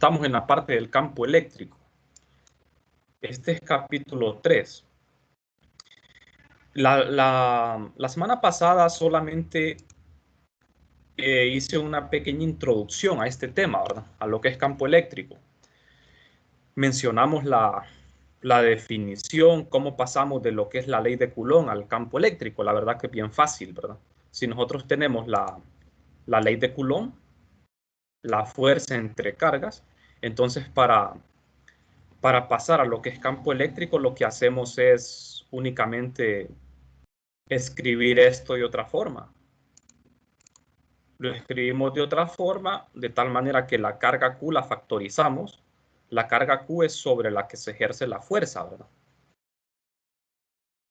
Estamos en la parte del campo eléctrico. Este es capítulo 3. La semana pasada solamente hice una pequeña introducción a este tema, ¿verdad? A lo que es campo eléctrico. Mencionamos la definición, cómo pasamos de lo que es la ley de Coulomb al campo eléctrico. La verdad que es bien fácil, ¿verdad? Si nosotros tenemos la ley de Coulomb, la fuerza entre cargas, entonces para pasar a lo que es campo eléctrico, lo que hacemos es únicamente escribir esto de otra forma. Lo escribimos de otra forma, de tal manera que la carga Q la factorizamos. La carga Q es sobre la que se ejerce la fuerza, ¿verdad?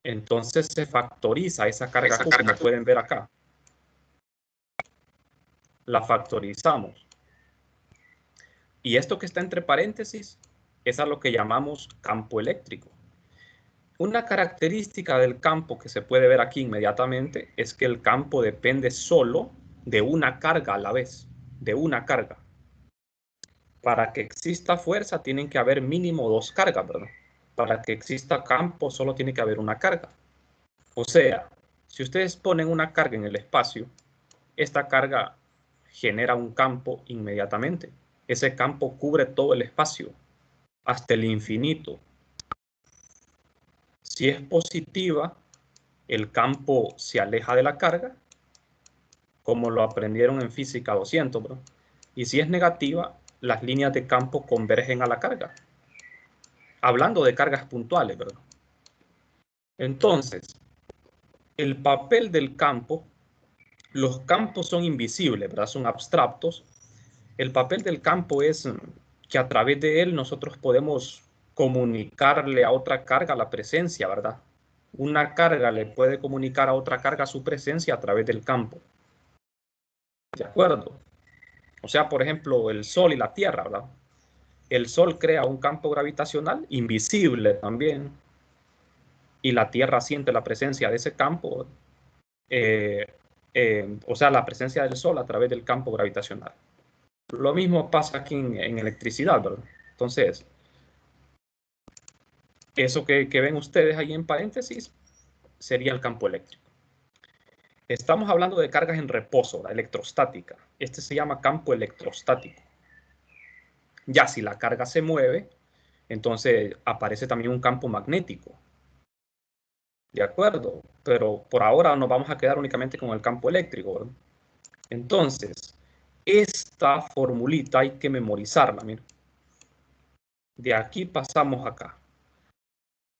Entonces se factoriza esa carga Q, como pueden ver acá. La factorizamos. Y esto que está entre paréntesis es a lo que llamamos campo eléctrico. Una característica del campo que se puede ver aquí inmediatamente es que el campo depende solo de una carga a la vez, de una carga. Para que exista fuerza tienen que haber mínimo 2 cargas, ¿verdad? Para que exista campo solo tiene que haber una carga. O sea, si ustedes ponen una carga en el espacio, esta carga genera un campo inmediatamente. Ese campo cubre todo el espacio, hasta el infinito. Si es positiva, el campo se aleja de la carga, como lo aprendieron en física 200, ¿verdad? Y si es negativa, las líneas de campo convergen a la carga. Hablando de cargas puntuales, ¿verdad? Entonces, el papel del campo, los campos son invisibles, ¿verdad? Son abstractos. El papel del campo es que a través de él nosotros podemos comunicarle a otra carga la presencia, ¿verdad? Una carga le puede comunicar a otra carga su presencia a través del campo. ¿De acuerdo? O sea, por ejemplo, el Sol y la Tierra, ¿verdad? El Sol crea un campo gravitacional invisible también, y la Tierra siente la presencia de ese campo, o sea, la presencia del Sol a través del campo gravitacional. Lo mismo pasa aquí en electricidad, ¿verdad? Entonces, eso que ven ustedes ahí en paréntesis sería el campo eléctrico. Estamos hablando de cargas en reposo, la electrostática. Este se llama campo electrostático. Ya si la carga se mueve, entonces aparece también un campo magnético. ¿De acuerdo? Pero por ahora nos vamos a quedar únicamente con el campo eléctrico, ¿verdad? Entonces, esta formulita hay que memorizarla, mira. De aquí pasamos acá.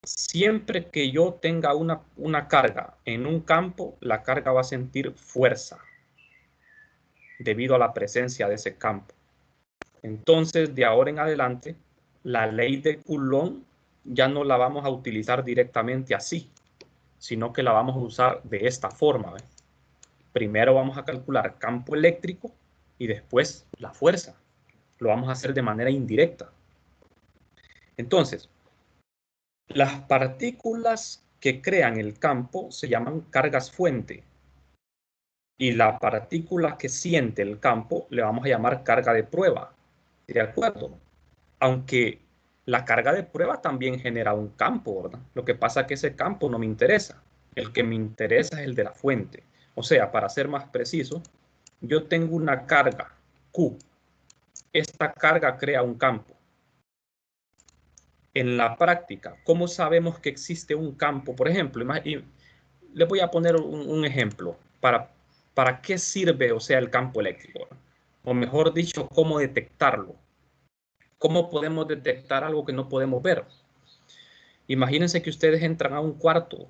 Siempre que yo tenga una carga en un campo, la carga va a sentir fuerza debido a la presencia de ese campo. Entonces, de ahora en adelante, la ley de Coulomb ya no la vamos a utilizar directamente así, sino que la vamos a usar de esta forma, ¿ves? Primero vamos a calcular campo eléctrico y después la fuerza. Lo vamos a hacer de manera indirecta. Entonces, las partículas que crean el campo se llaman cargas fuente. Y la partícula que siente el campo le vamos a llamar carga de prueba. ¿De acuerdo? Aunque la carga de prueba también genera un campo, ¿verdad? Lo que pasa es que ese campo no me interesa. El que me interesa es el de la fuente. O sea, para ser más preciso, yo tengo una carga Q. Esta carga crea un campo. En la práctica, ¿cómo sabemos que existe un campo? Por ejemplo, les voy a poner un ejemplo para qué sirve, o sea, el campo eléctrico. O mejor dicho, cómo detectarlo. ¿Cómo podemos detectar algo que no podemos ver? Imagínense que ustedes entran a un cuarto,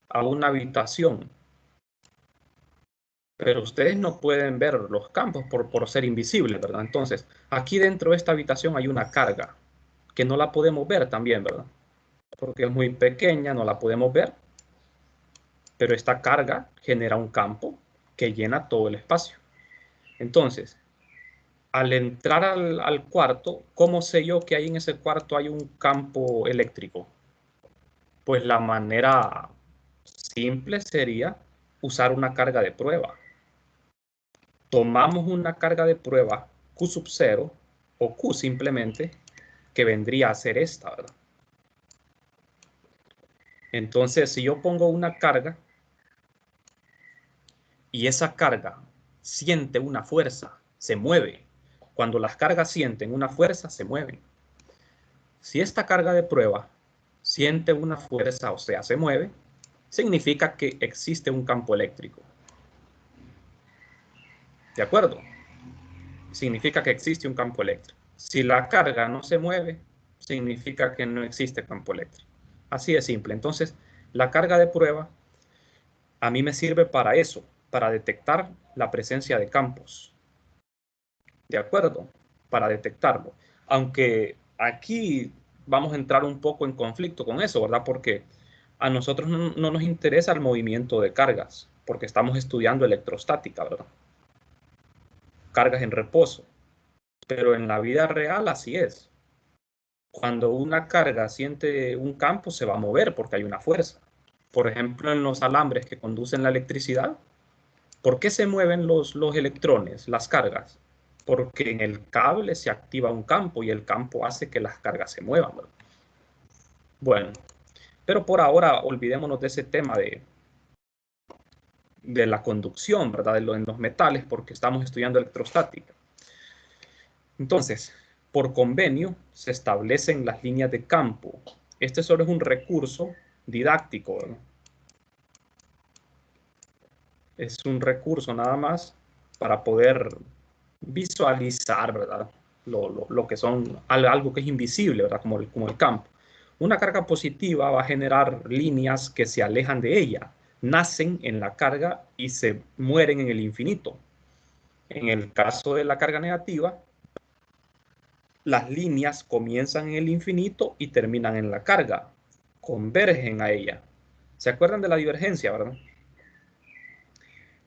a una habitación, pero ustedes no pueden ver los campos por ser invisibles, ¿verdad? Entonces, aquí dentro de esta habitación hay una carga que no la podemos ver también, ¿verdad? Porque es muy pequeña, no la podemos ver, pero esta carga genera un campo que llena todo el espacio. Entonces, al entrar al cuarto, ¿cómo sé yo que ahí en ese cuarto hay un campo eléctrico? Pues la manera simple sería usar una carga de prueba. Tomamos una carga de prueba Q sub 0 o Q simplemente, que vendría a ser esta, ¿verdad? Entonces, si yo pongo una carga y esa carga siente una fuerza, se mueve. Cuando las cargas sienten una fuerza, se mueven. Si esta carga de prueba siente una fuerza, o sea, se mueve, significa que existe un campo eléctrico. ¿De acuerdo? Significa que existe un campo eléctrico. Si la carga no se mueve, significa que no existe campo eléctrico. Así de simple. Entonces, la carga de prueba a mí me sirve para eso, para detectar la presencia de campos. ¿De acuerdo? Para detectarlo. Aunque aquí vamos a entrar un poco en conflicto con eso, ¿verdad? Porque a nosotros no nos interesa el movimiento de cargas, porque estamos estudiando electrostática, ¿verdad? Cargas en reposo. Pero en la vida real así es. Cuando una carga siente un campo, se va a mover porque hay una fuerza. Por ejemplo, en los alambres que conducen la electricidad, ¿por qué se mueven los electrones, las cargas? Porque en el cable se activa un campo y el campo hace que las cargas se muevan, ¿verdad? Bueno, pero por ahora olvidémonos de ese tema de la conducción, ¿verdad? En los metales, porque estamos estudiando electrostática. Entonces, por convenio se establecen las líneas de campo. Este solo es un recurso didáctico, ¿verdad? Es un recurso nada más para poder visualizar, ¿verdad? Lo que son algo que es invisible, ¿verdad? Como el campo. Una carga positiva va a generar líneas que se alejan de ella, nacen en la carga y se mueren en el infinito. En el caso de la carga negativa, las líneas comienzan en el infinito y terminan en la carga, convergen a ella. ¿Se acuerdan de la divergencia, verdad?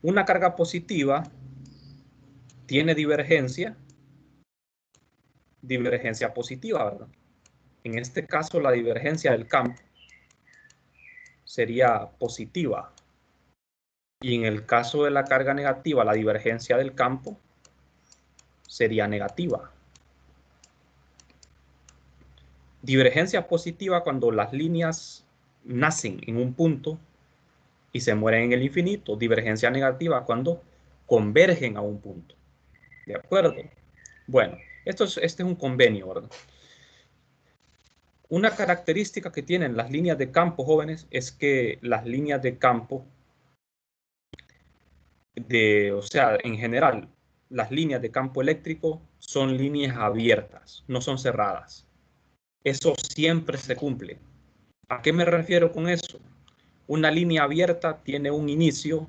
Una carga positiva tiene divergencia positiva, ¿verdad? En este caso, la divergencia del campo sería positiva. Y en el caso de la carga negativa, la divergencia del campo sería negativa. Divergencia positiva cuando las líneas nacen en un punto y se mueren en el infinito. Divergencia negativa cuando convergen a un punto. ¿De acuerdo? Bueno, este es un convenio, ¿verdad? Una característica que tienen las líneas de campo, jóvenes, es que las líneas de campo, o sea, en general, las líneas de campo eléctrico son líneas abiertas, no son cerradas. Eso siempre se cumple. ¿A qué me refiero con eso? Una línea abierta tiene un inicio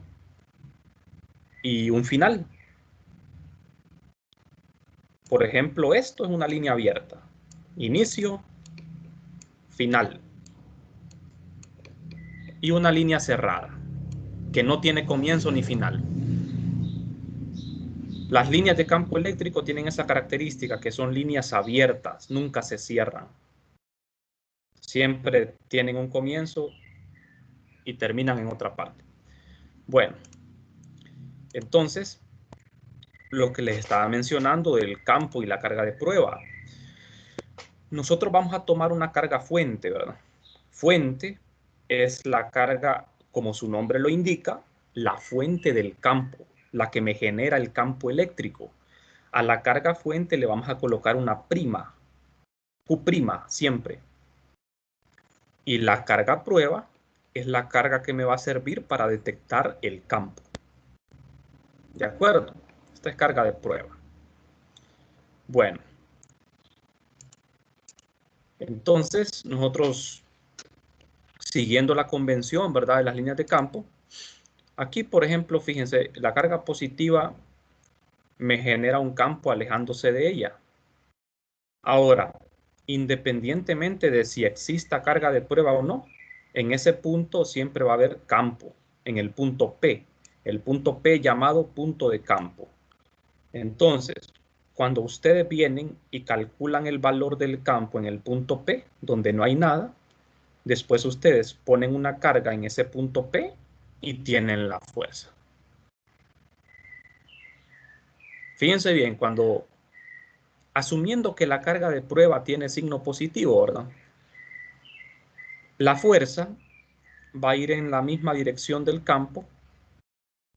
y un final. Por ejemplo, esto es una línea abierta. Inicio, final. Y una línea cerrada, que no tiene comienzo ni final. Las líneas de campo eléctrico tienen esa característica que son líneas abiertas, nunca se cierran. Siempre tienen un comienzo y terminan en otra parte. Bueno, entonces, lo que les estaba mencionando del campo y la carga de prueba. Nosotros vamos a tomar una carga fuente, ¿verdad? Fuente es la carga, como su nombre lo indica, la fuente del campo, la que me genera el campo eléctrico. A la carga fuente le vamos a colocar una prima, Q prima, siempre. Y la carga prueba es la carga que me va a servir para detectar el campo. ¿De acuerdo? Esta es carga de prueba. Bueno, entonces nosotros, siguiendo la convención, ¿verdad?, de las líneas de campo, aquí, por ejemplo, fíjense, la carga positiva me genera un campo alejándose de ella. Ahora, independientemente de si exista carga de prueba o no, en ese punto siempre va a haber campo, en el punto P, el punto P llamado punto de campo. Entonces, cuando ustedes vienen y calculan el valor del campo en el punto P, donde no hay nada, después ustedes ponen una carga en ese punto P y tienen la fuerza. Fíjense bien, cuando asumiendo que la carga de prueba tiene signo positivo, ¿verdad? La fuerza va a ir en la misma dirección del campo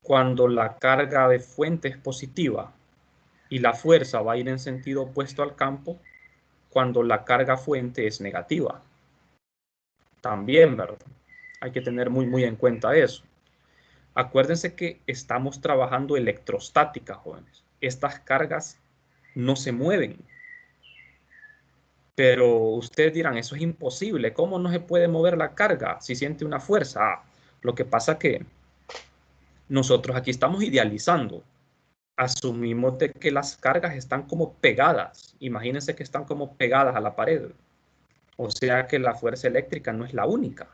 cuando la carga de fuente es positiva, y la fuerza va a ir en sentido opuesto al campo cuando la carga fuente es negativa. También, ¿verdad? Hay que tener muy en cuenta eso. Acuérdense que estamos trabajando electrostática, jóvenes. Estas cargas no se mueven. Pero ustedes dirán, eso es imposible. ¿Cómo no se puede mover la carga si siente una fuerza? Lo que pasa que nosotros aquí estamos idealizando. Asumimos de que las cargas están como pegadas. Imagínense que están como pegadas a la pared. O sea que la fuerza eléctrica no es la única.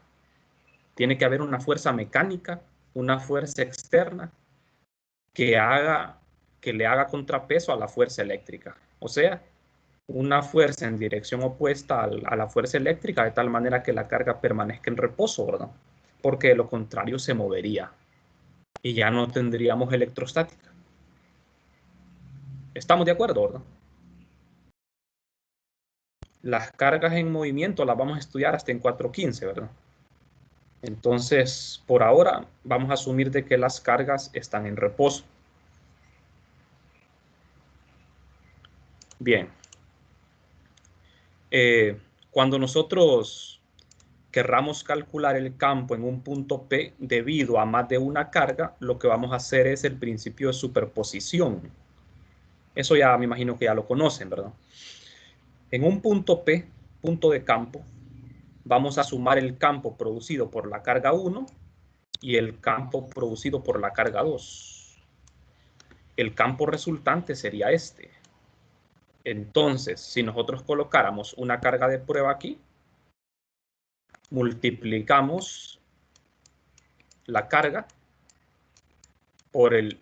Tiene que haber una fuerza mecánica, una fuerza externa que le haga contrapeso a la fuerza eléctrica. O sea, una fuerza en dirección opuesta a la fuerza eléctrica, de tal manera que la carga permanezca en reposo, ¿verdad? Porque de lo contrario se movería y ya no tendríamos electrostática. ¿Estamos de acuerdo, verdad? Las cargas en movimiento las vamos a estudiar hasta en 4.15, ¿verdad? Entonces, por ahora, vamos a asumir de que las cargas están en reposo. Bien. Cuando nosotros querramos calcular el campo en un punto P debido a más de una carga, lo que vamos a hacer es el principio de superposición. Eso ya me imagino que ya lo conocen, ¿verdad? En un punto P, punto de campo, vamos a sumar el campo producido por la carga 1 y el campo producido por la carga 2. El campo resultante sería este. Entonces, si nosotros colocáramos una carga de prueba aquí, multiplicamos la carga por el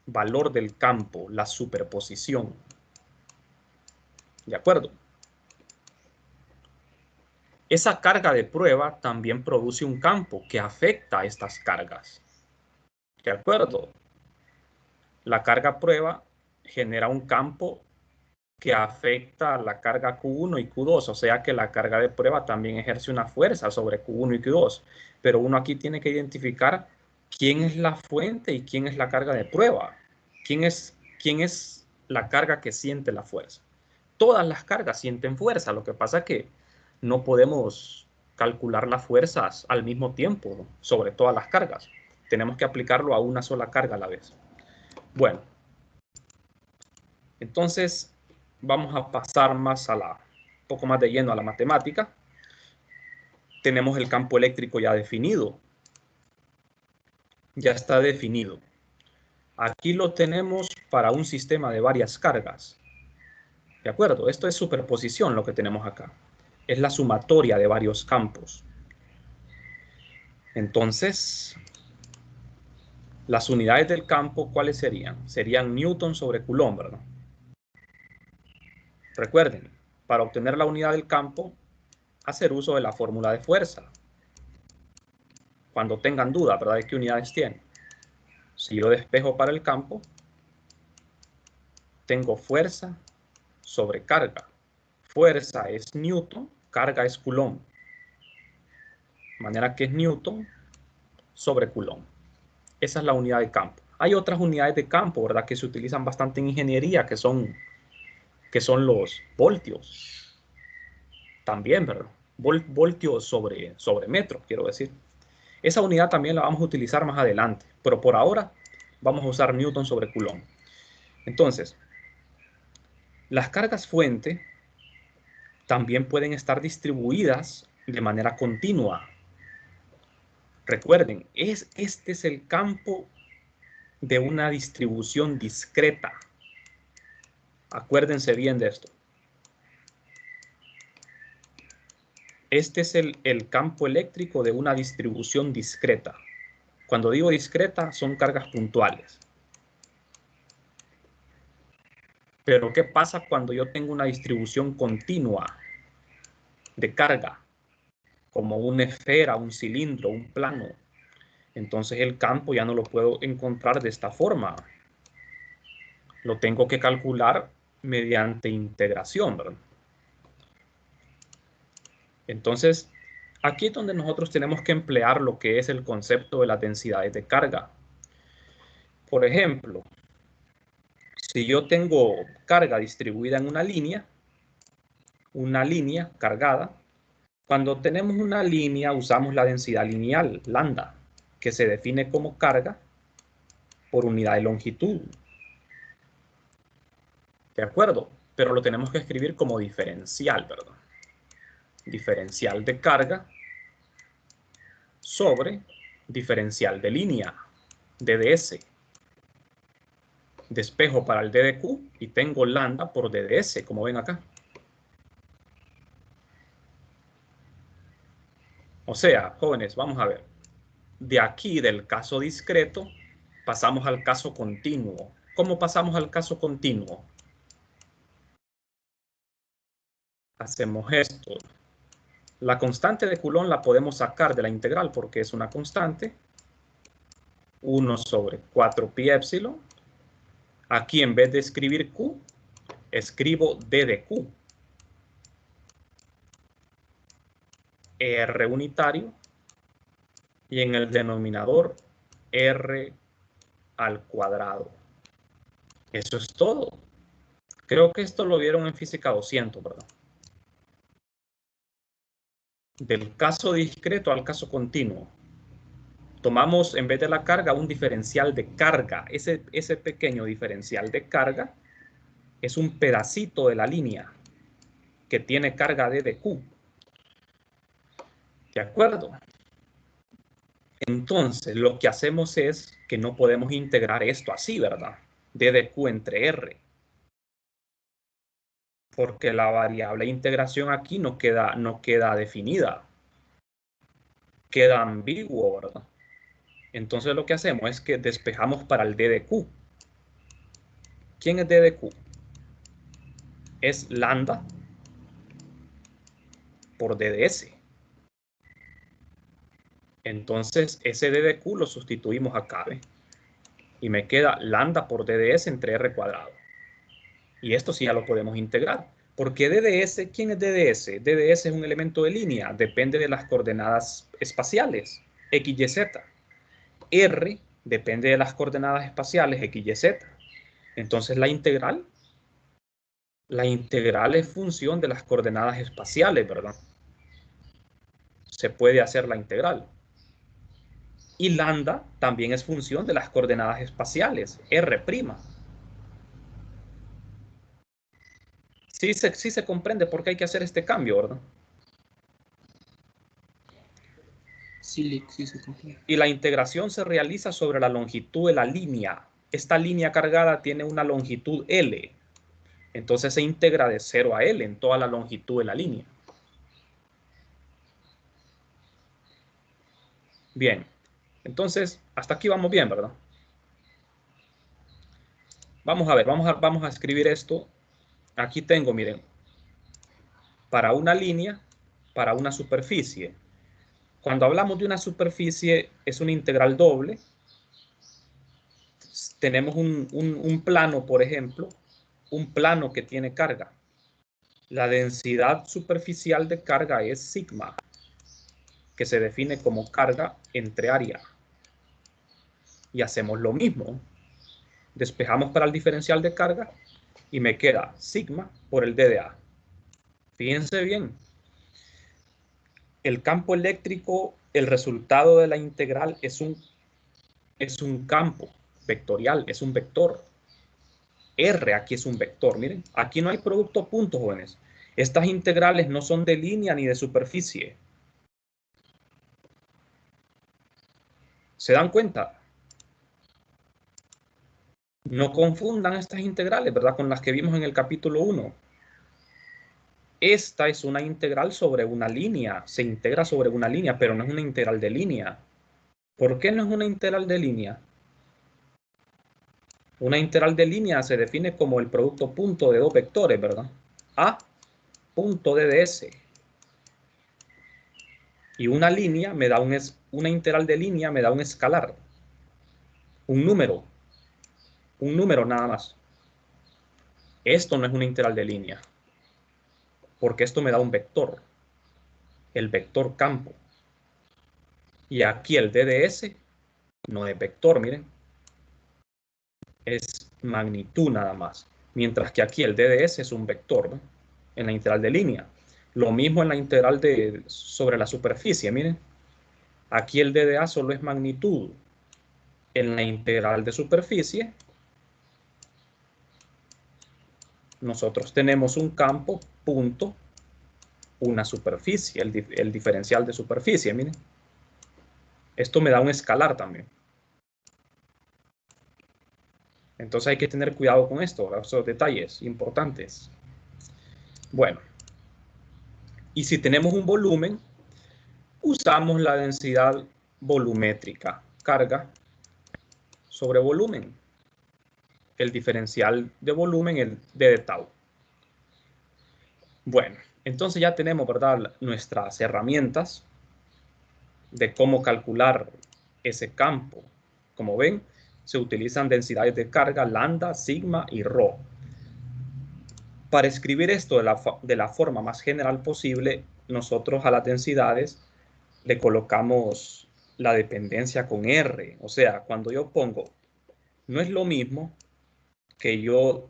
valor del campo, la superposición. ¿De acuerdo? Esa carga de prueba también produce un campo que afecta a estas cargas. ¿De acuerdo? La carga prueba genera un campo que afecta a la carga Q1 y Q2, o sea que la carga de prueba también ejerce una fuerza sobre Q1 y Q2, pero uno aquí tiene que identificar quién es la fuente y quién es la carga de prueba, quién es la carga que siente la fuerza. Todas las cargas sienten fuerza, lo que pasa es que no podemos calcular las fuerzas al mismo tiempo sobre todas las cargas. Tenemos que aplicarlo a una sola carga a la vez. Bueno, entonces vamos a pasar más un poco más de lleno a la matemática. Tenemos el campo eléctrico ya definido. Ya está definido. Aquí lo tenemos para un sistema de varias cargas. ¿De acuerdo? Esto es superposición lo que tenemos acá. Es la sumatoria de varios campos. Entonces, las unidades del campo, ¿cuáles serían? Serían Newton sobre Coulomb, ¿verdad? Recuerden, para obtener la unidad del campo, hacer uso de la fórmula de fuerza. Cuando tengan duda, ¿verdad?, de qué unidades tienen. Si yo despejo para el campo, tengo fuerza sobre carga. Fuerza es Newton, carga es Coulomb. De manera que es Newton sobre Coulomb. Esa es la unidad de campo. Hay otras unidades de campo, ¿verdad?, que se utilizan bastante en ingeniería, que son los voltios. También, ¿verdad? Voltios sobre metro, quiero decir. Esa unidad también la vamos a utilizar más adelante, pero por ahora vamos a usar Newton sobre Coulomb. Entonces, las cargas fuente también pueden estar distribuidas de manera continua. Recuerden, este es el campo de una distribución discreta. Acuérdense bien de esto. Este es el campo eléctrico de una distribución discreta. Cuando digo discreta, son cargas puntuales. Pero ¿qué pasa cuando yo tengo una distribución continua de carga? Como una esfera, un cilindro, un plano. Entonces el campo ya no lo puedo encontrar de esta forma. Lo tengo que calcular mediante integración, ¿verdad? Entonces, aquí es donde nosotros tenemos que emplear lo que es el concepto de las densidades de carga. Por ejemplo, si yo tengo carga distribuida en una línea cargada, cuando tenemos una línea usamos la densidad lineal, lambda, que se define como carga por unidad de longitud. ¿De acuerdo? Pero lo tenemos que escribir como diferencial, ¿verdad? Diferencial de carga sobre diferencial de línea, DDS. Despejo para el D de Q y tengo lambda por DDS, como ven acá. O sea, jóvenes, vamos a ver. De aquí, del caso discreto, pasamos al caso continuo. ¿Cómo pasamos al caso continuo? Hacemos esto. La constante de Coulomb la podemos sacar de la integral porque es una constante. 1 sobre 4 pi épsilon. Aquí en vez de escribir Q, escribo D de Q. R unitario. Y en el denominador R al cuadrado. Eso es todo. Creo que esto lo vieron en física 200, ¿verdad? Del caso discreto al caso continuo. Tomamos en vez de la carga un diferencial de carga. Ese pequeño diferencial de carga es un pedacito de la línea que tiene carga D de Q. ¿De acuerdo? Entonces, lo que hacemos es que no podemos integrar esto así, ¿verdad? D de Q entre R. Porque la variable integración aquí no queda definida. Queda ambiguo, ¿verdad? Entonces lo que hacemos es que despejamos para el D de Q. ¿Quién es D de Q? Es lambda por DDS. Entonces ese D de Q lo sustituimos acá, ¿ve? Y me queda lambda por DDS entre R cuadrado. Y esto sí ya lo podemos integrar. Porque DDS, ¿quién es DDS? DDS es un elemento de línea, depende de las coordenadas espaciales, X, Y, Z. R depende de las coordenadas espaciales, X, Y, Z. Entonces la integral es función de las coordenadas espaciales, ¿verdad? Se puede hacer la integral. Y lambda también es función de las coordenadas espaciales, R'. Sí se comprende por qué hay que hacer este cambio, ¿verdad? Sí, sí se comprende. Y la integración se realiza sobre la longitud de la línea. Esta línea cargada tiene una longitud L. Entonces se integra de 0 a L en toda la longitud de la línea. Bien. Entonces, hasta aquí vamos bien, ¿verdad? Vamos a ver, vamos a escribir esto. Aquí tengo, miren, para una línea, para una superficie. Cuando hablamos de una superficie, es una integral doble. Tenemos un plano, por ejemplo, un plano que tiene carga. La densidad superficial de carga es sigma, que se define como carga entre área. Y hacemos lo mismo. Despejamos para el diferencial de carga y me queda sigma por el DDA. Fíjense bien. El campo eléctrico, el resultado de la integral es un campo vectorial, es un vector. R aquí es un vector, miren, aquí no hay producto punto, jóvenes. Estas integrales no son de línea ni de superficie. ¿Se dan cuenta? No confundan estas integrales, ¿verdad? Con las que vimos en el capítulo 1. Esta es una integral sobre una línea, se integra sobre una línea, pero no es una integral de línea. ¿Por qué no es una integral de línea? Una integral de línea se define como el producto punto de dos vectores, ¿verdad? A punto DDS. Y una línea me da una integral de línea me da un escalar. Un número nada más. Esto no es una integral de línea, porque esto me da un vector, el vector campo. Y aquí el DDS no es vector, miren. Es magnitud nada más. Mientras que aquí el DDS es un vector, ¿no? En la integral de línea. Lo mismo en la integral sobre la superficie, miren. Aquí el DDA solo es magnitud. En la integral de superficie, nosotros tenemos un campo, punto, una superficie, el diferencial de superficie, miren. Esto me da un escalar también. Entonces hay que tener cuidado con esto, esos detalles importantes. Bueno, y si tenemos un volumen, usamos la densidad volumétrica, carga sobre volumen, el diferencial de volumen de tau. Bueno, entonces ya tenemos, ¿verdad?, nuestras herramientas de cómo calcular ese campo. Como ven, se utilizan densidades de carga lambda, sigma y rho. Para escribir esto de la forma más general posible, nosotros a las densidades le colocamos la dependencia con R. O sea, cuando yo pongo, no es lo mismo que yo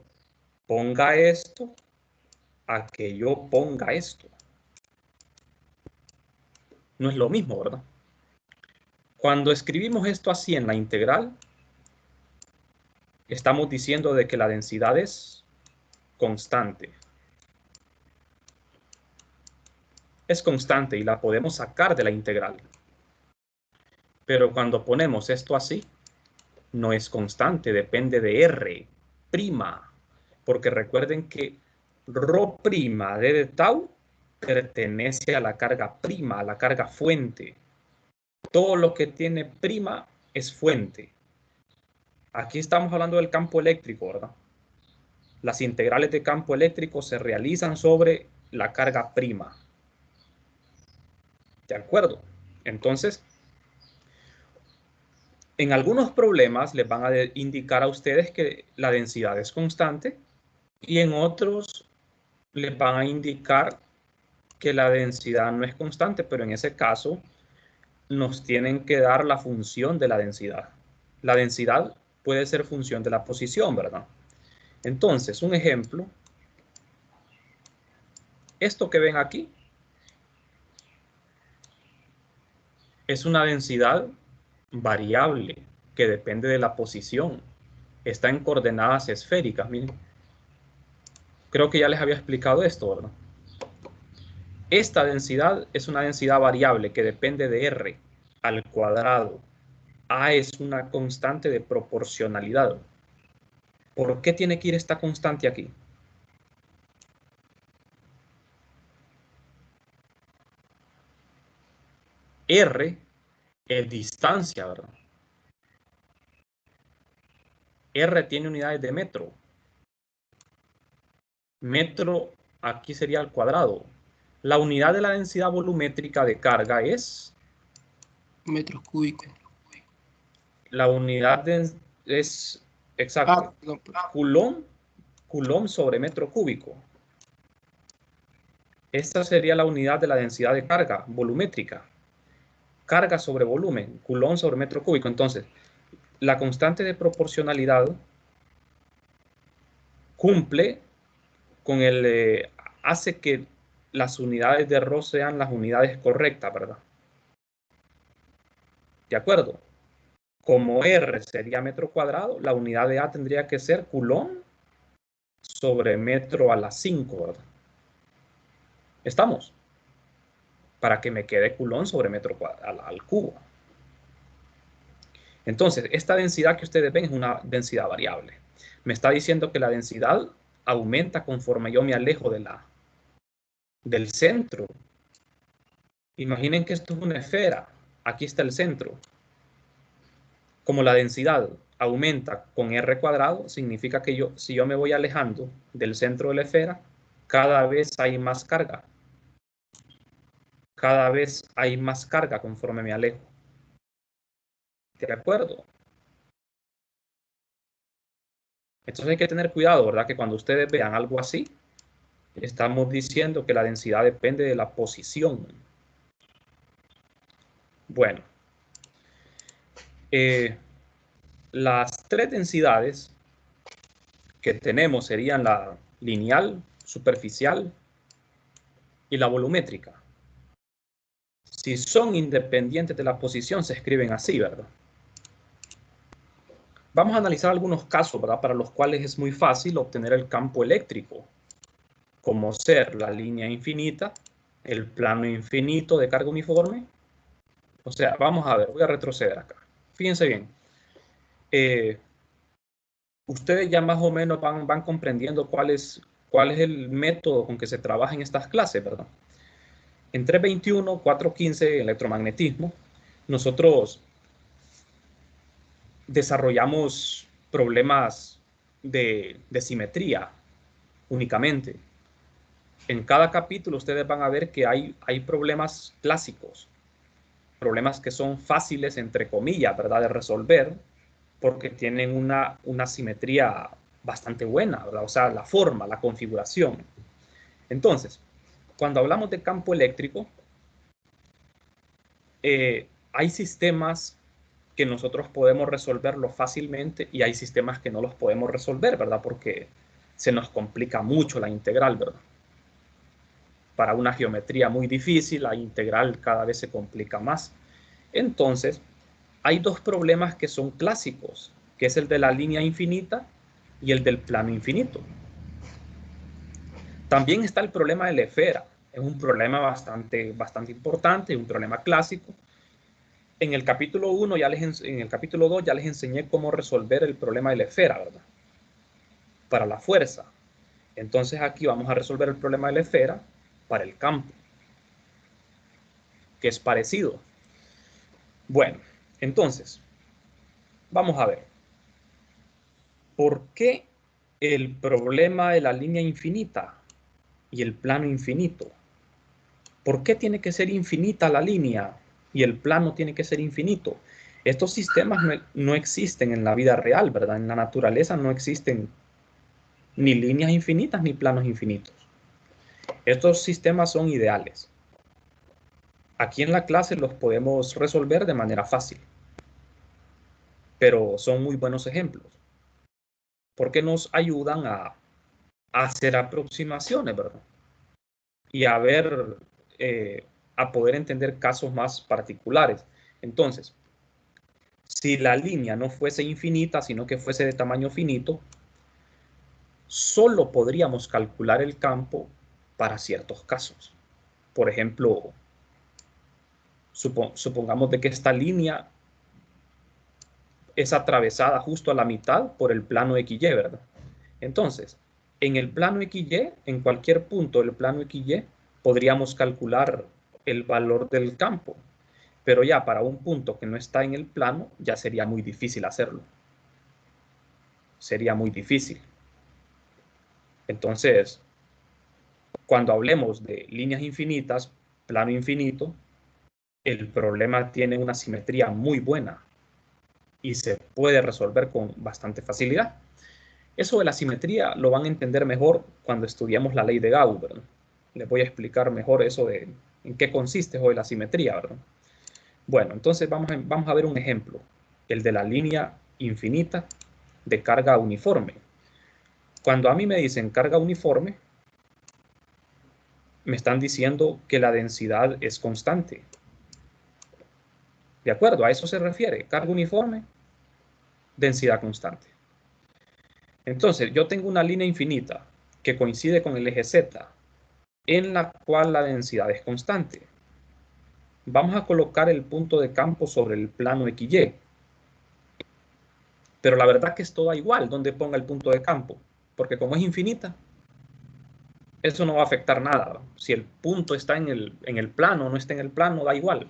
ponga esto a que yo ponga esto. No es lo mismo, ¿verdad? Cuando escribimos esto así en la integral, estamos diciendo de que la densidad es constante. Es constante y la podemos sacar de la integral. Pero cuando ponemos esto así, no es constante, depende de R', porque recuerden que ρ' de tau pertenece a la carga prima, a la carga fuente. Todo lo que tiene prima es fuente. Aquí estamos hablando del campo eléctrico, ¿verdad? Las integrales de campo eléctrico se realizan sobre la carga prima. ¿De acuerdo? Entonces, en algunos problemas les van a indicar a ustedes que la densidad es constante y en otros les van a indicar que la densidad no es constante, pero en ese caso nos tienen que dar la función de la densidad. La densidad puede ser función de la posición, ¿verdad? Entonces, un ejemplo, esto que ven aquí es una densidad variable que depende de la posición. Está en coordenadas esféricas, miren. Creo que ya les había explicado esto, ¿verdad? Esta densidad es una densidad variable que depende de R al cuadrado. A es una constante de proporcionalidad. ¿Por qué tiene que ir esta constante aquí? R es distancia, ¿verdad? R tiene unidades de metro. Metro aquí sería al cuadrado. La unidad de la densidad volumétrica de carga es... Metros cúbicos. La unidad es... Exacto. No, Coulomb sobre metro cúbico. Esta sería la unidad de la densidad de carga volumétrica. Carga sobre volumen, Coulomb sobre metro cúbico. Entonces, la constante de proporcionalidad cumple con hace que las unidades de ρ sean las unidades correctas, ¿verdad? ¿De acuerdo? Como R sería metro cuadrado, la unidad de A tendría que ser Coulomb sobre metro a la 5, ¿verdad? ¿Estamos? Para que me quede Coulomb sobre metro al cubo. Entonces, esta densidad que ustedes ven es una densidad variable. Me está diciendo que la densidad aumenta conforme yo me alejo del centro. Imaginen que esto es una esfera. Aquí está el centro. Como la densidad aumenta con R cuadrado, significa que si yo me voy alejando del centro de la esfera, cada vez hay más carga. Cada vez hay más carga conforme me alejo. ¿De acuerdo? Entonces hay que tener cuidado, ¿verdad? Que cuando ustedes vean algo así, estamos diciendo que la densidad depende de la posición. Bueno, las tres densidades que tenemos serían la lineal, superficial y la volumétrica. Si son independientes de la posición, se escriben así, ¿verdad? Vamos a analizar algunos casos, ¿verdad? Para los cuales es muy fácil obtener el campo eléctrico, como ser la línea infinita, el plano infinito de carga uniforme. O sea, vamos a ver, voy a retroceder acá. Fíjense bien. Ustedes ya más o menos van comprendiendo cuál es el método con que se trabaja en estas clases, ¿verdad? En 321, 415, electromagnetismo, nosotros desarrollamos problemas de simetría únicamente. En cada capítulo ustedes van a ver que hay problemas clásicos, problemas que son fáciles, entre comillas, ¿verdad?, de resolver, porque tienen una simetría bastante buena, ¿verdad? O sea, la forma, la configuración. Entonces, cuando hablamos de campo eléctrico, hay sistemas que nosotros podemos resolverlo fácilmente y hay sistemas que no los podemos resolver, ¿verdad? Porque se nos complica mucho la integral, ¿verdad? Para una geometría muy difícil, la integral cada vez se complica más. Entonces, hay dos problemas que son clásicos, que es el de la línea infinita y el del plano infinito. También está el problema de la esfera. Es un problema bastante importante, un problema clásico. En el capítulo 1, en el capítulo 2 ya les enseñé cómo resolver el problema de la esfera, ¿verdad? Para la fuerza. Entonces aquí vamos a resolver el problema de la esfera para el campo, que es parecido. Bueno, entonces, vamos a ver. ¿Por qué el problema de la línea infinita y el plano infinito? ¿Por qué tiene que ser infinita la línea y el plano tiene que ser infinito? Estos sistemas no existen en la vida real, ¿verdad? En la naturaleza no existen ni líneas infinitas ni planos infinitos. Estos sistemas son ideales. Aquí en la clase los podemos resolver de manera fácil, pero son muy buenos ejemplos, porque nos ayudan a hacer aproximaciones, ¿verdad? Y a ver, a poder entender casos más particulares. Entonces, si la línea no fuese infinita, sino que fuese de tamaño finito, solo podríamos calcular el campo para ciertos casos. Por ejemplo, supongamos de que esta línea es atravesada justo a la mitad por el plano XY, ¿verdad? Entonces, en el plano XY, en cualquier punto del plano XY, podríamos calcular el valor del campo. Pero ya para un punto que no está en el plano, ya sería muy difícil hacerlo. Sería muy difícil. Entonces, cuando hablemos de líneas infinitas, plano infinito, el problema tiene una simetría muy buena y se puede resolver con bastante facilidad. Eso de la simetría lo van a entender mejor cuando estudiemos la ley de Gauss, ¿verdad? Les voy a explicar mejor eso de en qué consiste hoy la simetría, ¿verdad? Bueno, entonces vamos a ver un ejemplo, el de la línea infinita de carga uniforme. Cuando a mí me dicen carga uniforme, me están diciendo que la densidad es constante. ¿De acuerdo? A eso se refiere. Carga uniforme, densidad constante. Entonces, yo tengo una línea infinita que coincide con el eje Z, en la cual la densidad es constante. Vamos a colocar el punto de campo sobre el plano XY. Pero la verdad que esto da igual donde ponga el punto de campo, porque como es infinita, eso no va a afectar nada. Si el punto está en el plano o no está en el plano, da igual.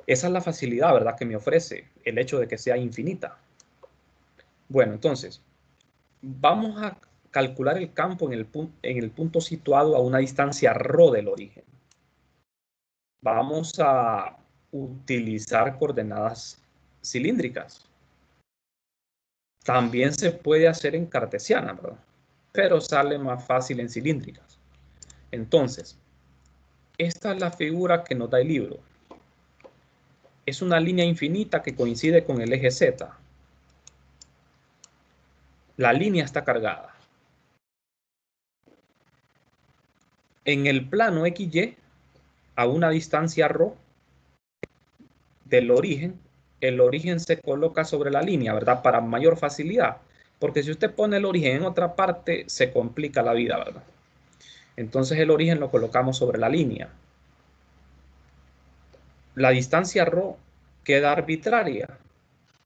Esa es la facilidad, ¿verdad?, que me ofrece el hecho de que sea infinita. Bueno, entonces, vamos a calcular el campo en el punto situado a una distancia ρ del origen. Vamos a utilizar coordenadas cilíndricas. También se puede hacer en cartesiana, ¿verdad? Pero sale más fácil en cilíndricas. Entonces, esta es la figura que nos da el libro. Es una línea infinita que coincide con el eje Z. La línea está cargada. En el plano XY, a una distancia ρ del origen, el origen se coloca sobre la línea, ¿verdad? Para mayor facilidad. Porque si usted pone el origen en otra parte, se complica la vida, ¿verdad? Entonces el origen lo colocamos sobre la línea. La distancia ρ queda arbitraria.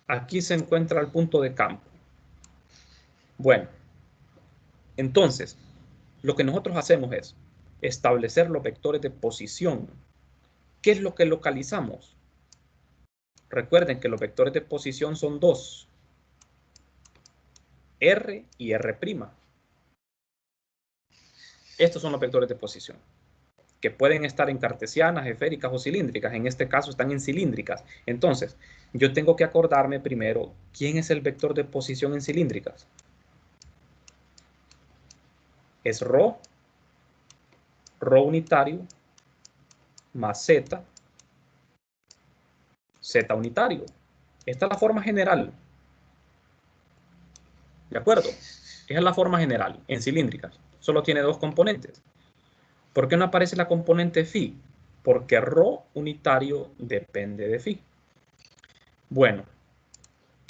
Aquí se encuentra el punto de campo. Bueno, entonces, lo que nosotros hacemos es establecer los vectores de posición. ¿Qué es lo que localizamos? Recuerden que los vectores de posición son dos. R y R'. Estos son los vectores de posición, que pueden estar en cartesianas, esféricas o cilíndricas. En este caso están en cilíndricas. Entonces, yo tengo que acordarme primero quién es el vector de posición en cilíndricas. Es ρ unitario más z unitario. Esta es la forma general. ¿De acuerdo? Esa es la forma general en cilíndricas. Solo tiene dos componentes. ¿Por qué no aparece la componente phi? Porque ρ unitario depende de phi. Bueno,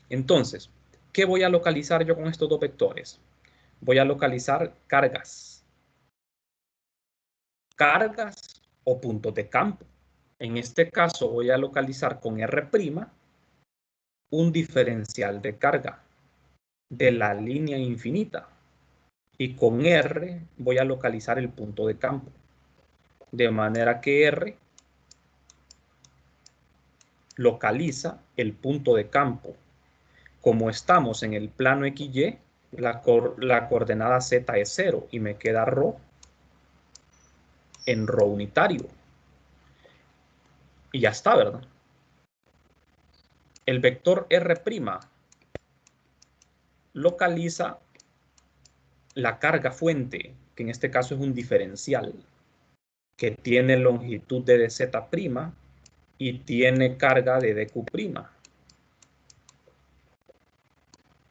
entonces, ¿qué voy a localizar yo con estos dos vectores? Voy a localizar cargas. Cargas o puntos de campo. En este caso voy a localizar con R' un diferencial de carga de la línea infinita. Y con R voy a localizar el punto de campo. De manera que R localiza el punto de campo. Como estamos en el plano XY, la coordenada Z es 0 y me queda ρ en ρ unitario. Y ya está, ¿verdad? El vector R' localiza la carga fuente, que en este caso es un diferencial, que tiene longitud de dz' y tiene carga de dq'.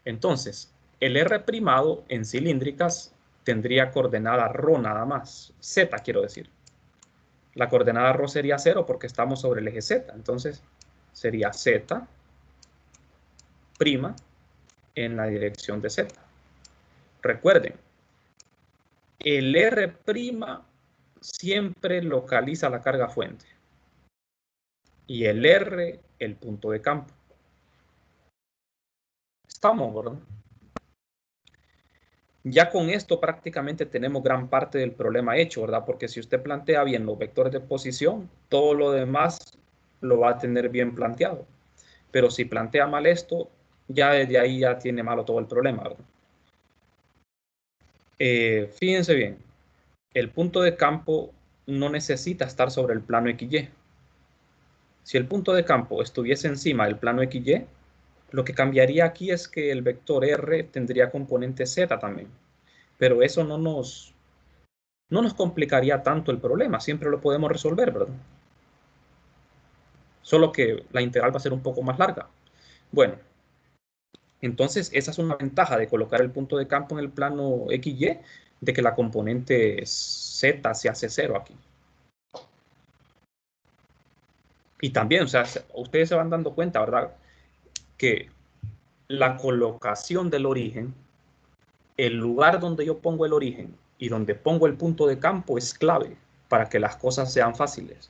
Entonces, el R' en cilíndricas tendría coordenada ρ nada más, z quiero decir. La coordenada ρ sería 0 porque estamos sobre el eje z, entonces sería z' en la dirección de z. Recuerden, el R' siempre localiza la carga fuente y el R el punto de campo. Estamos, ¿verdad? Ya con esto prácticamente tenemos gran parte del problema hecho, ¿verdad? Porque si usted plantea bien los vectores de posición, todo lo demás lo va a tener bien planteado. Pero si plantea mal esto, ya desde ahí ya tiene malo todo el problema, ¿verdad? Fíjense bien, el punto de campo no necesita estar sobre el plano XY. Si el punto de campo estuviese encima del plano XY, lo que cambiaría aquí es que el vector R tendría componente Z también. Pero eso no nos complicaría tanto el problema. Siempre lo podemos resolver, ¿verdad? Solo que la integral va a ser un poco más larga. Bueno, entonces esa es una ventaja de colocar el punto de campo en el plano XY, de que la componente Z se hace 0 aquí. Y también, o sea, ustedes se van dando cuenta, ¿verdad? Que la colocación del origen, el lugar donde yo pongo el origen y donde pongo el punto de campo es clave para que las cosas sean fáciles.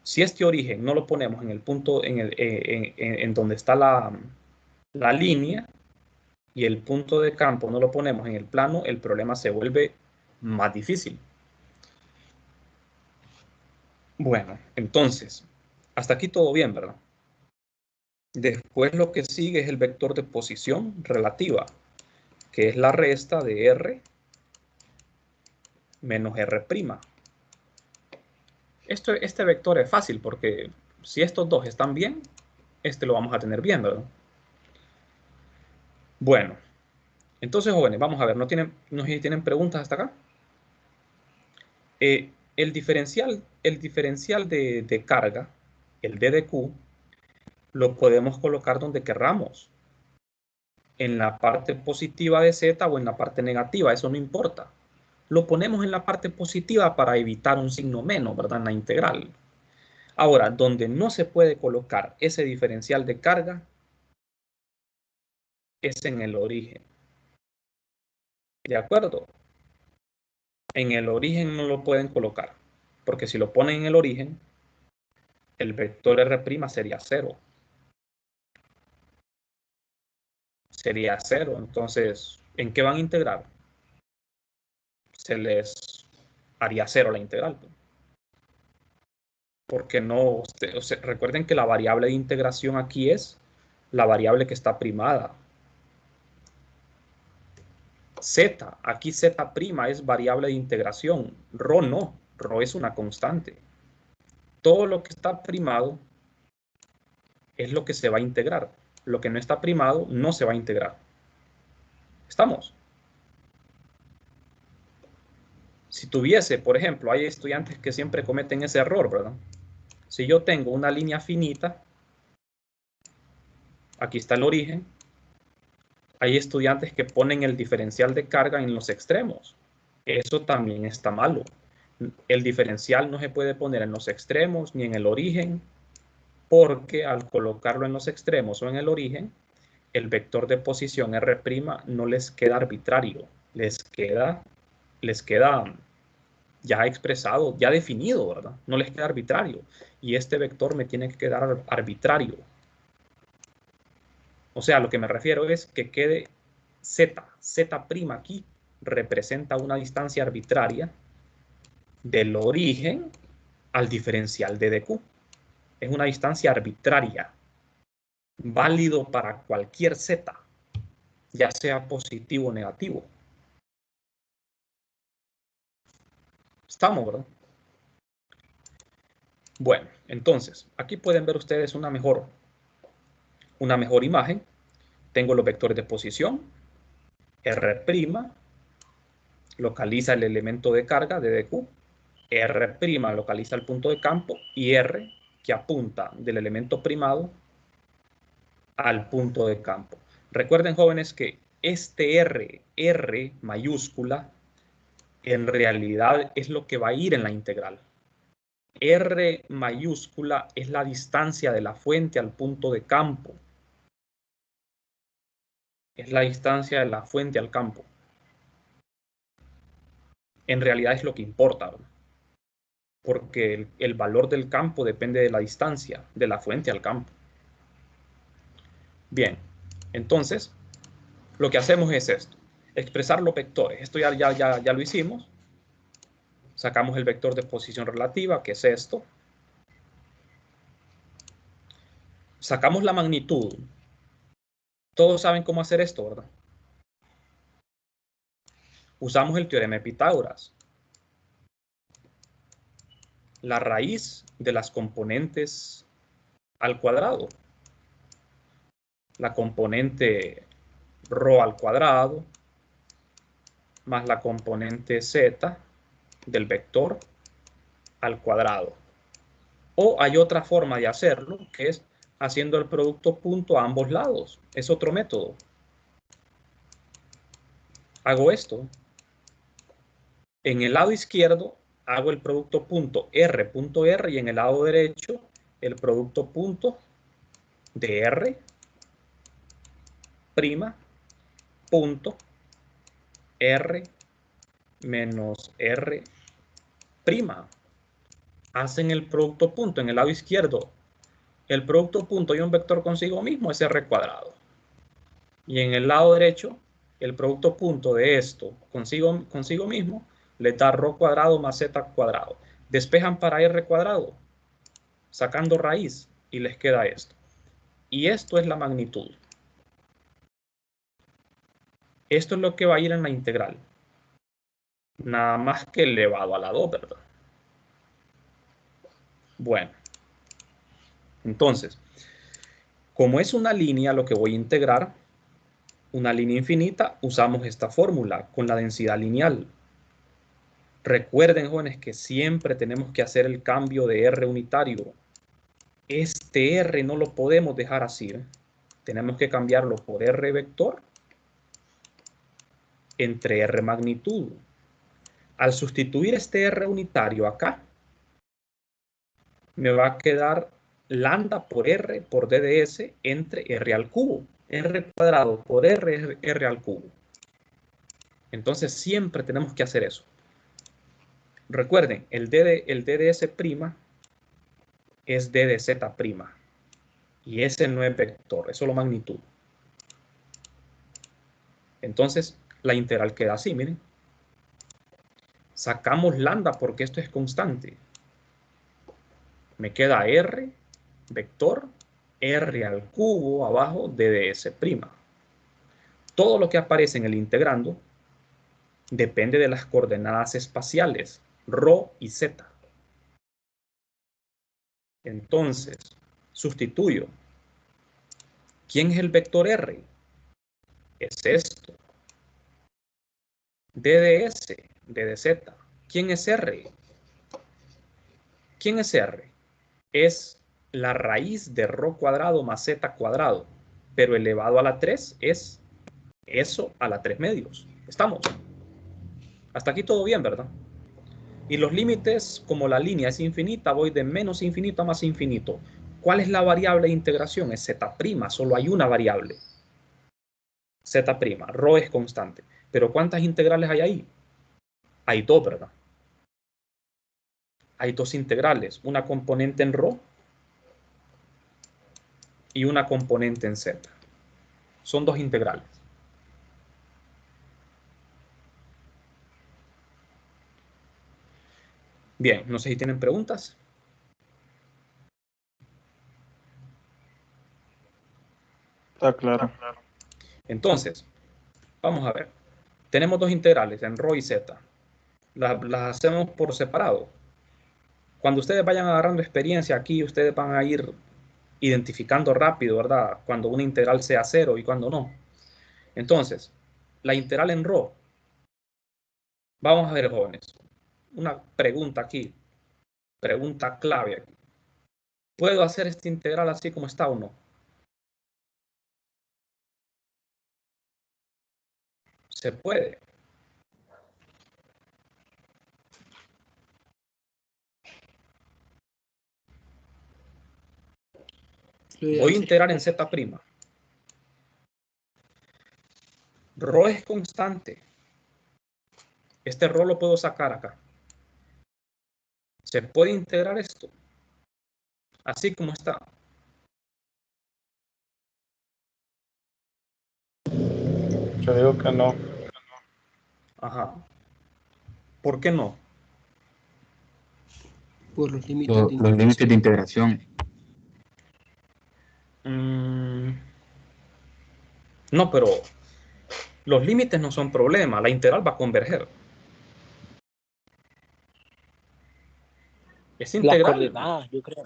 Si este origen no lo ponemos en el punto, en donde está la línea, y el punto de campo no lo ponemos en el plano, el problema se vuelve más difícil. Bueno, entonces, hasta aquí todo bien, ¿verdad? Después lo que sigue es el vector de posición relativa, que es la resta de R menos R'. Este vector es fácil porque si estos dos están bien, este lo vamos a tener bien, ¿verdad? Bueno, entonces, jóvenes, vamos a ver, no sé si tienen preguntas hasta acá? El diferencial de carga, el DDQ, lo podemos colocar donde querramos. En la parte positiva de Z o en la parte negativa, eso no importa. Lo ponemos en la parte positiva para evitar un signo menos, ¿verdad? En la integral. Ahora, donde no se puede colocar ese diferencial de carga es en el origen. ¿De acuerdo? En el origen no lo pueden colocar, porque si lo ponen en el origen, el vector R' sería 0. Sería 0. Entonces, ¿en qué van a integrar? Se les haría 0 la integral. Porque no, recuerden que la variable de integración aquí es la variable que está primada. Z, aquí Z' es variable de integración. Rho no, Rho es una constante. Todo lo que está primado es lo que se va a integrar. Lo que no está primado no se va a integrar. ¿Estamos? Si tuviese, por ejemplo, hay estudiantes que siempre cometen ese error, ¿verdad? Si yo tengo una línea finita, aquí está el origen, hay estudiantes que ponen el diferencial de carga en los extremos. Eso también está malo. El diferencial no se puede poner en los extremos ni en el origen, porque al colocarlo en los extremos o en el origen, el vector de posición R' no les queda arbitrario, les queda ya expresado, ya definido, ¿verdad? No les queda arbitrario. Y este vector me tiene que quedar arbitrario. O sea, lo que me refiero es que quede Z aquí representa una distancia arbitraria del origen al diferencial de DQ. Es una distancia arbitraria, válido para cualquier Z, ya sea positivo o negativo. Estamos, ¿verdad? Bueno, entonces, aquí pueden ver ustedes una mejor imagen. Tengo los vectores de posición, R', localiza el elemento de carga de DQ, R' localiza el punto de campo y R que apunta del elemento primado al punto de campo. Recuerden, jóvenes, que este R mayúscula, en realidad es lo que va a ir en la integral. R mayúscula es la distancia de la fuente al punto de campo. Es la distancia de la fuente al campo. En realidad es lo que importa, ¿verdad? Porque el valor del campo depende de la distancia de la fuente al campo. Bien, entonces, lo que hacemos es esto. Expresar los vectores. Esto ya lo hicimos. Sacamos el vector de posición relativa, que es esto. Sacamos la magnitud. Todos saben cómo hacer esto, ¿verdad? Usamos el teorema de Pitágoras. La raíz de las componentes al cuadrado. La componente ρ al cuadrado más la componente z del vector al cuadrado. O hay otra forma de hacerlo, que es haciendo el producto punto a ambos lados. Es otro método. Hago esto. En el lado izquierdo hago el producto punto R y en el lado derecho el producto punto de R prima punto R menos R prima. Hacen el producto punto en el lado izquierdo. El producto punto y un vector consigo mismo es R cuadrado. Y en el lado derecho, el producto punto de esto consigo mismo le da ρ cuadrado más z cuadrado. Despejan para R cuadrado, sacando raíz, y les queda esto. Y esto es la magnitud. Esto es lo que va a ir en la integral. Nada más que elevado a la 2, ¿verdad? Bueno. Entonces, como es una línea lo que voy a integrar, una línea infinita, usamos esta fórmula con la densidad lineal. Recuerden, jóvenes, que siempre tenemos que hacer el cambio de R unitario. Este R no lo podemos dejar así. Tenemos que cambiarlo por R vector entre R magnitud. Al sustituir este R unitario acá, me va a quedar lambda por R por D de S entre R al cubo. R cuadrado por R, R al cubo. Entonces siempre tenemos que hacer eso. Recuerden, el D de S' es D de Z'. Y ese no es vector, es solo magnitud. Entonces, la integral queda así, miren. Sacamos lambda porque esto es constante. Me queda R, vector, R al cubo abajo D de S'. Todo lo que aparece en el integrando depende de las coordenadas espaciales, ρ y z. Entonces, sustituyo. ¿Quién es el vector R? Es esto. D de S, D de Z. ¿Quién es R? ¿Quién es R? Es la raíz de ρ cuadrado más z cuadrado, pero elevado a la 3 es eso a la 3 medios. ¿Estamos? Hasta aquí todo bien, ¿verdad? Y los límites, como la línea es infinita, voy de menos infinito a más infinito. ¿Cuál es la variable de integración? Es z', solo hay una variable. Z', ρ es constante. Pero ¿cuántas integrales hay ahí? Hay dos, ¿verdad? Hay dos integrales, una componente en ρ y una componente en z. Son dos integrales. Bien, no sé si tienen preguntas. Está claro. Entonces, vamos a ver. Tenemos dos integrales en ρ y z. Las hacemos por separado. Cuando ustedes vayan agarrando experiencia aquí, ustedes van a ir identificando rápido, ¿verdad? Cuando una integral sea cero y cuando no. Entonces, la integral en ρ. Vamos a ver, jóvenes. Una pregunta aquí. Pregunta clave aquí. ¿Puedo hacer esta integral así como está o no? Se puede. Voy a integrar en z'. Ρ es constante. Este ρ lo puedo sacar acá. ¿Se puede integrar esto? Así como está. Yo digo que no. Ajá. ¿Por qué no? Por los límites Los de límites de integración. integración. No, pero los límites no son problema. La integral va a converger. Esta Las integral, coordenadas, yo creo.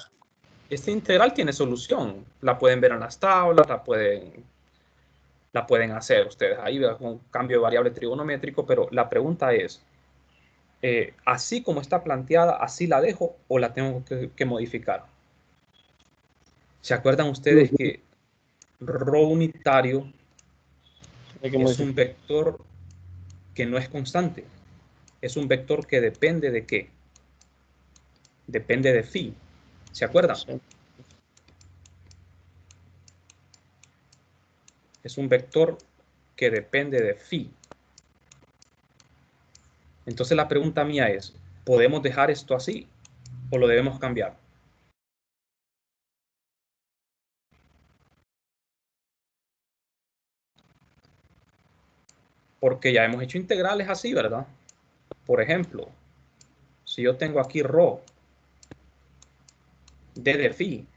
esta integral tiene solución. La pueden ver en las tablas, la pueden hacer ustedes ahí con cambio de variable trigonométrico, pero la pregunta es, así como está planteada, ¿así la dejo o la tengo que modificar? ¿Se acuerdan ustedes que ρ unitario Hay que es un modificar. vector que no es constante? Es un vector que depende de ¿qué? Depende de phi. ¿Se acuerdan? Sí. Es un vector que depende de phi. Entonces la pregunta mía es, ¿podemos dejar esto así o lo debemos cambiar? Porque ya hemos hecho integrales así, ¿verdad? Por ejemplo, si yo tengo aquí ρ d de phi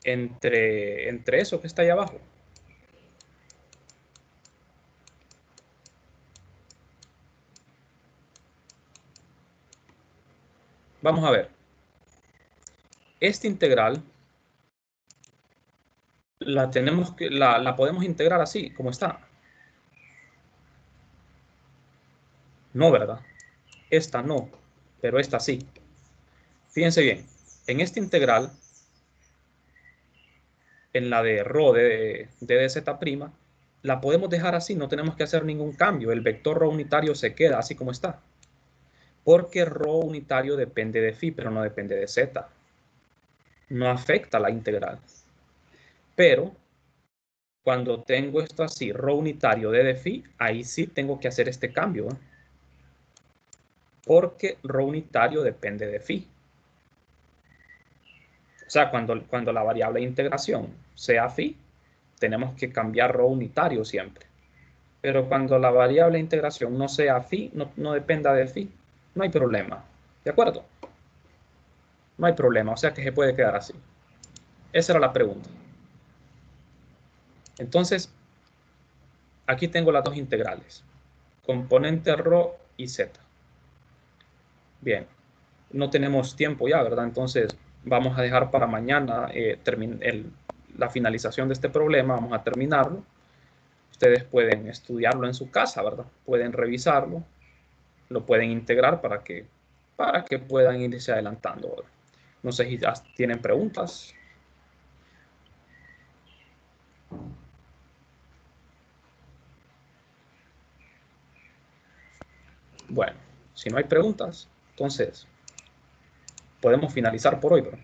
entre eso que está ahí abajo. Vamos a ver. Esta integral la podemos integrar así, como está. No, ¿verdad? Esta no, pero esta sí. Fíjense bien, en esta integral, en la de rho de dz', la podemos dejar así, no tenemos que hacer ningún cambio. El vector rho unitario se queda así como está. Porque rho unitario depende de phi, pero no depende de z. No afecta la integral. Pero cuando tengo esto así, rho unitario de phi, ahí sí tengo que hacer este cambio, ¿eh? Porque rho unitario depende de phi. O sea, cuando la variable de integración sea phi, tenemos que cambiar rho unitario siempre. Pero cuando la variable de integración no sea phi, no dependa de phi, no hay problema. ¿De acuerdo? No hay problema, o sea que se puede quedar así. Esa era la pregunta. Entonces, aquí tengo las dos integrales. Componente rho y z. Bien, no tenemos tiempo ya, ¿verdad? Entonces, vamos a dejar para mañana la finalización de este problema. Vamos a terminarlo. Ustedes pueden estudiarlo en su casa, ¿verdad? Pueden revisarlo, lo pueden integrar para que puedan irse adelantando, ¿verdad? No sé si ya tienen preguntas. Bueno, si no hay preguntas, entonces podemos finalizar por hoy, ¿verdad?